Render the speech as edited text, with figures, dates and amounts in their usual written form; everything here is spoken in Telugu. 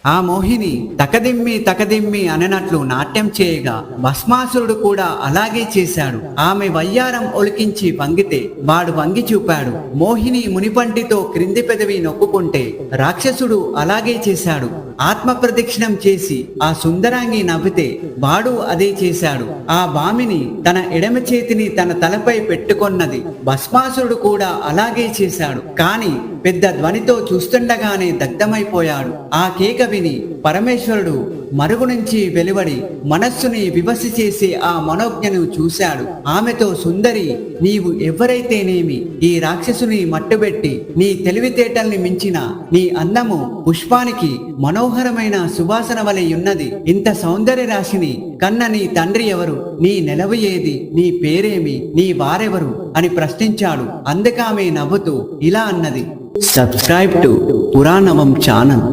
ఆ మోహిని తకదిమ్మి తకదిమ్మి అననట్లు నాట్యం చేయగా భస్మాసురుడు కూడా అలాగే చేశాడు. ఆమె వయ్యారం ఒలికించి వంగితే వాడు వంగి చూపాడు. మోహిని మునిపంటితో క్రింది పెదవి నొక్కుకుంటే రాక్షసుడు అలాగే చేశాడు. ఆత్మ ప్రదక్షిణం చేసి ఆ సుందరాంగి నవ్వితే వాడు అదే చేశాడు. ఆ భామిని తన ఎడమ చేతిని తన తలపై పెట్టుకొన్నది. భస్మాసురుడు కూడా అలాగే చేశాడు. కాని పెద్ద ధ్వనితో చూస్తుండగానే దగ్ధమైపోయాడు. ఆ కేక విని పరమేశ్వరుడు మరుగు నుంచి వెలువడి మనస్సుని వివసి చేసే ఆ మనోజ్ఞను చూశాడు. ఆమెతో, సుందరి, నీవు ఎవరైతేనేమి ఈ రాక్షసుని మట్టుబెట్టి నీ తెలివితేటల్ని మించిన నీ అందము పుష్పానికి మనోహరమైన సువాసన వలె ఉన్నది. ఇంత సౌందర్య రాశిని కన్న నీ తండ్రి ఎవరు? నీ నెలవు ఏది? నీ పేరేమి? నీ వారెవరు అని ప్రశ్నించాడు. అందుకామె నవ్వుతూ ఇలా అన్నది, సబ్స్క్రైబ్ టు పురాణవం ఛానల్.